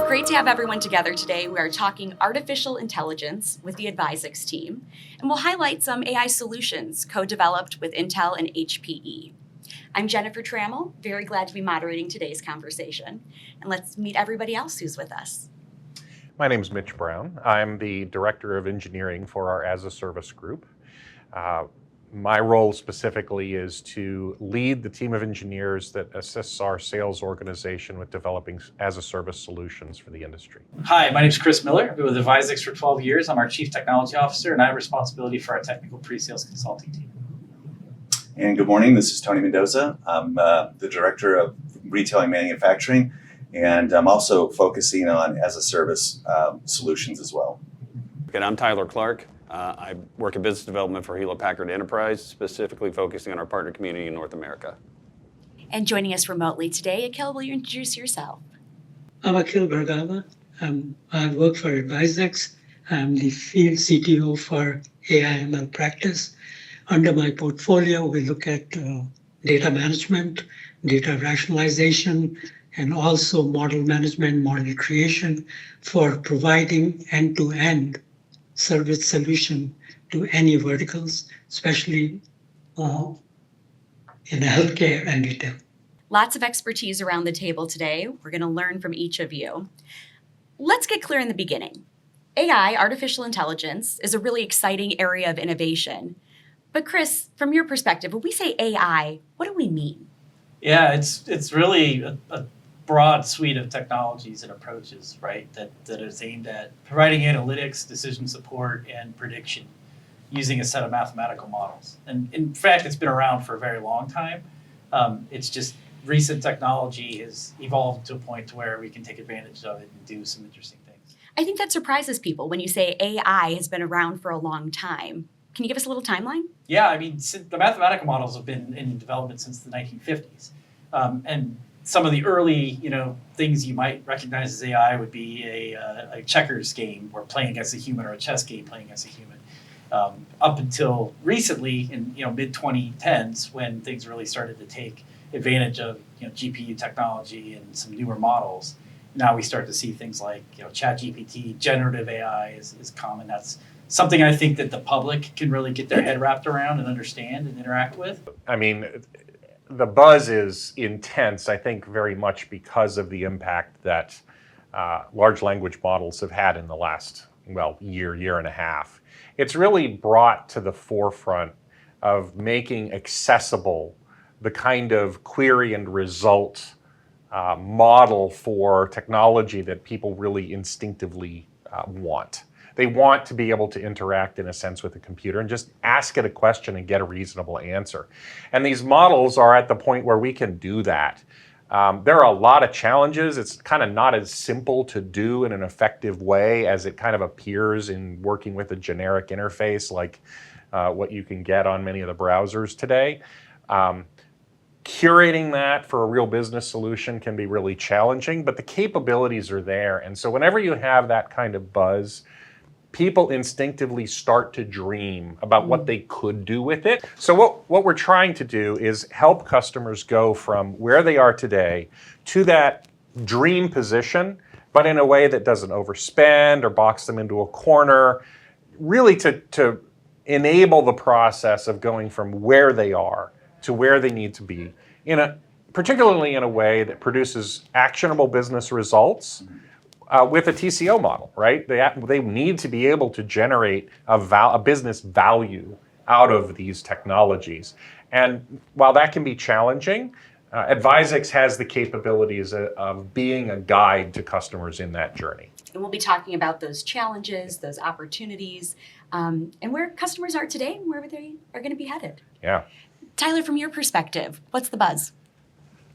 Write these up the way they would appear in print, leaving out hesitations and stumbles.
Great to have everyone together today. We are talking artificial intelligence with the Advizex team, and we'll highlight some AI solutions co-developed with Intel and HPE. I'm Jennifer Trammell, very glad to be moderating today's conversation. And let's meet everybody else who's with us. My name is Mitch Brown. I'm the Director of Engineering for our as-a-service group. My role specifically is to lead the team of engineers that assists our sales organization with developing as-a-service solutions for the industry. Hi, my name is Chris Miller. I've been with Advizex for 12 years. I'm our Chief Technology Officer, and I have responsibility for our technical pre-sales consulting team. And good morning, this is Tony Mendoza. I'm the Director of Retail and Manufacturing, and I'm also focusing on as-a-service solutions as well. And I'm Tyler Clark. I work in business development for Hewlett Packard Enterprise, specifically focusing on our partner community in North America. And joining us remotely today, Akhil, will you introduce yourself? I'm Akhil Bhargava. I work for Advizex. I'm the field CTO for AI/ML practice. Under my portfolio, we look at data management, data rationalization, and also model management, model creation for providing end-to-end service solution to any verticals, especially in healthcare and retail. Lots of expertise around the table today. We're going to learn from each of you. Let's get clear in the beginning. AI, artificial intelligence, is a really exciting area of innovation. But Chris, from your perspective, when we say AI, what do we mean? Yeah, it's really a broad suite of technologies and approaches, right, that is aimed at providing analytics, decision support, and prediction using a set of mathematical models. And in fact, it's been around for a very long time. It's just recent technology has evolved to a point to where we can take advantage of it and do some interesting things. I think that surprises people when you say AI has been around for a long time. Can you give us a little timeline? Yeah, I mean, the mathematical models have been in development since the 1950s. And some of the early, things you might recognize as AI would be a checkers game where playing against a human, or a chess game playing against a human. Up until recently, in mid 2010s, when things really started to take advantage of GPU technology and some newer models. Now we start to see things like ChatGPT, generative AI is common. That's something I think that the public can really get their head wrapped around and understand and interact with. I mean, the buzz is intense, I think, very much because of the impact that large language models have had in the last, year and a half. It's really brought to the forefront of making accessible the kind of query and result model for technology that people really instinctively want. They want to be able to interact in a sense with a computer and just ask it a question and get a reasonable answer. And these models are at the point where we can do that. There are a lot of challenges. It's kind of not as simple to do in an effective way as it kind of appears in working with a generic interface like what you can get on many of the browsers today. Curating that for a real business solution can be really challenging, but the capabilities are there. And so whenever you have that kind of buzz, people instinctively start to dream about what they could do with it. So what we're trying to do is help customers go from where they are today to that dream position, but in a way that doesn't overspend or box them into a corner, really to enable the process of going from where they are to where they need to be, particularly in a way that produces actionable business results. With a TCO model, right? They need to be able to generate a business value out of these technologies. And while that can be challenging, Advizex has the capabilities of being a guide to customers in that journey. And we'll be talking about those challenges, those opportunities, and where customers are today and where they are going to be headed. Yeah. Tyler, from your perspective, what's the buzz?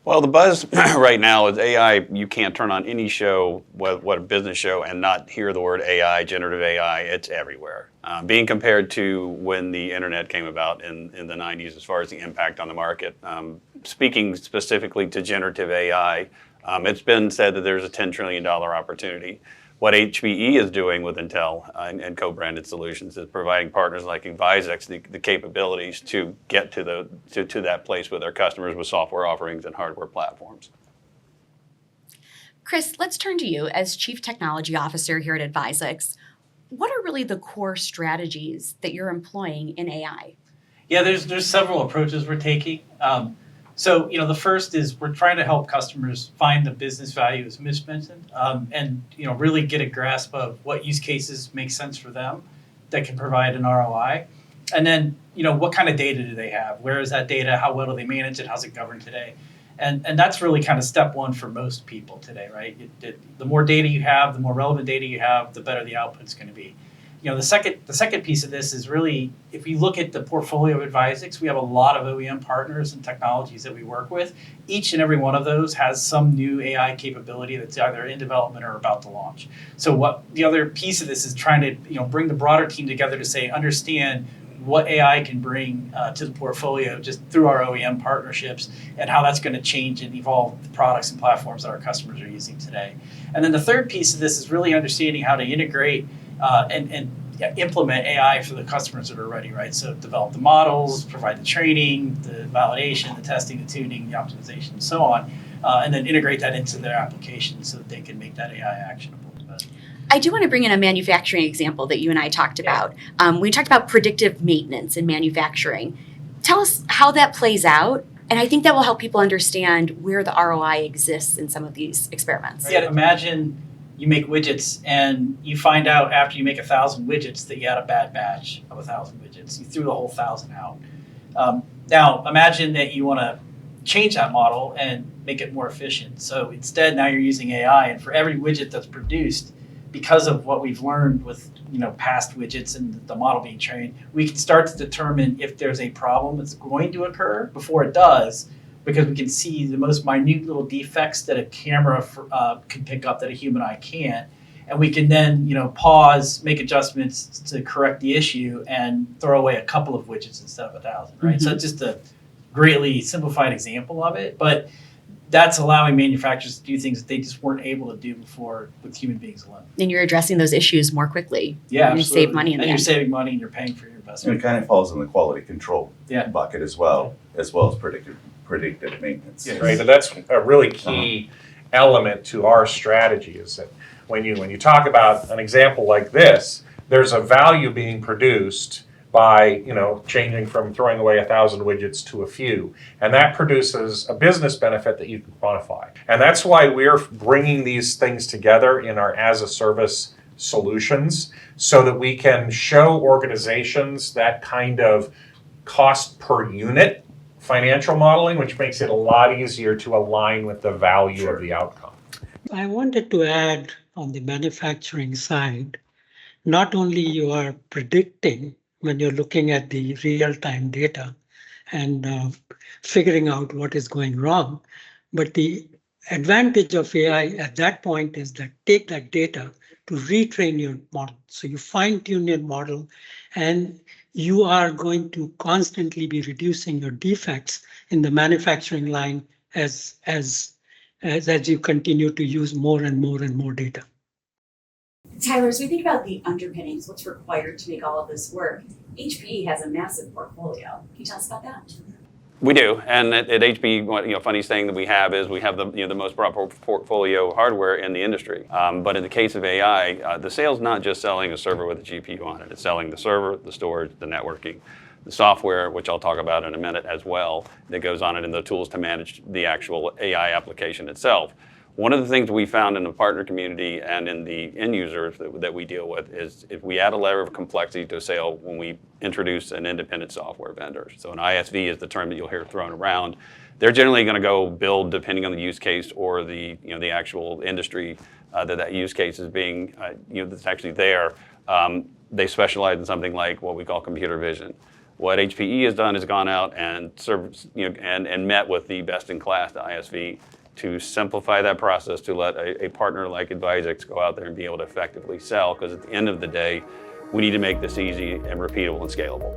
Well, the buzz right now is AI. You can't turn on any show, what a business show, and not hear the word AI, generative AI. It's everywhere. Being compared to when the internet came about in the 90s as far as the impact on the market. Speaking specifically to generative AI, it's been said that there's a $10 trillion opportunity. What HPE is doing with Intel and co-branded solutions is providing partners like Advizex the capabilities to get to that place with their customers with software offerings and hardware platforms. Chris, let's turn to you as Chief Technology Officer here at Advizex. What are really the core strategies that you're employing in AI? Yeah, there's several approaches we're taking. So the first is we're trying to help customers find the business value, as Mitch mentioned, and really get a grasp of what use cases make sense for them that can provide an ROI. And then what kind of data do they have? Where is that data? How well do they manage it? How's it governed today? And that's really kind of step one for most people today, right? The more data you have, the more relevant data you have, the better the output's going to be. The second piece of this is really, if you look at the portfolio of Advizex, we have a lot of OEM partners and technologies that we work with. Each and every one of those has some new AI capability that's either in development or about to launch. So what the other piece of this is trying to bring the broader team together to say, understand what AI can bring to the portfolio just through our OEM partnerships and how that's going to change and evolve the products and platforms that our customers are using today. And then the third piece of this is really understanding how to integrate and implement AI for the customers that are ready, right? So develop the models, provide the training, the validation, the testing, the tuning, the optimization, and so on, and then integrate that into their application so that they can make that AI actionable. I do want to bring in a manufacturing example that you and I talked about. We talked about predictive maintenance in manufacturing. Tell us how that plays out, and I think that will help people understand where the ROI exists in some of these experiments. Yeah, imagine you make widgets and you find out after you make 1,000 widgets that you had a bad batch of 1,000 widgets. You threw the whole 1,000 out. Now imagine that you want to change that model and make it more efficient. So instead now you're using AI, and for every widget that's produced, because of what we've learned with past widgets and the model being trained, we can start to determine if there's a problem that's going to occur before it does, because we can see the most minute little defects that a camera can pick up that a human eye can't. And we can then pause, make adjustments to correct the issue, and throw away a couple of widgets instead of 1,000, right? So it's just a greatly simplified example of it, but that's allowing manufacturers to do things that they just weren't able to do before with human beings alone. And you're addressing those issues more quickly. Yeah, you save money in the and end. you're saving money and you're paying for your investment. It kind of falls in the quality control Yeah. bucket as well as predictive maintenance. Yes. Right, and that's a really key element to our strategy, is that when you talk about an example like this, there's a value being produced by changing from throwing away 1,000 widgets to a few, and that produces a business benefit that you can quantify. And that's why we're bringing these things together in our as-a-service solutions, so that we can show organizations that kind of cost per unit financial modeling, which makes it a lot easier to align with the value of the outcome. I wanted to add on the manufacturing side, not only you are predicting when you're looking at the real-time data and figuring out what is going wrong, but the advantage of AI at that point is that take that data to retrain your model. So you fine-tune your model, and you are going to constantly be reducing your defects in the manufacturing line as you continue to use more and more and more data. Tyler, as we think about the underpinnings, what's required to make all of this work, HPE has a massive portfolio. Can you tell us about that? We do, and at HPE, funniest thing that we have is we have the most broad portfolio of hardware in the industry. But in the case of AI, the sale's not just selling a server with a GPU on it. It's selling the server, the storage, the networking, the software, which I'll talk about in a minute as well, that goes on it, and the tools to manage the actual AI application itself. One of the things we found in the partner community and in the end users that we deal with is if we add a layer of complexity to a sale when we introduce an independent software vendor. So an ISV is the term that you'll hear thrown around. They're generally going to go build, depending on the use case or the the actual industry that use case is being that's actually there. They specialize in something like what we call computer vision. What HPE has done is gone out and served, and met with the best-in-class, the ISV, to simplify that process, to let a partner like Advizex go out there and be able to effectively sell, because at the end of the day, we need to make this easy and repeatable and scalable.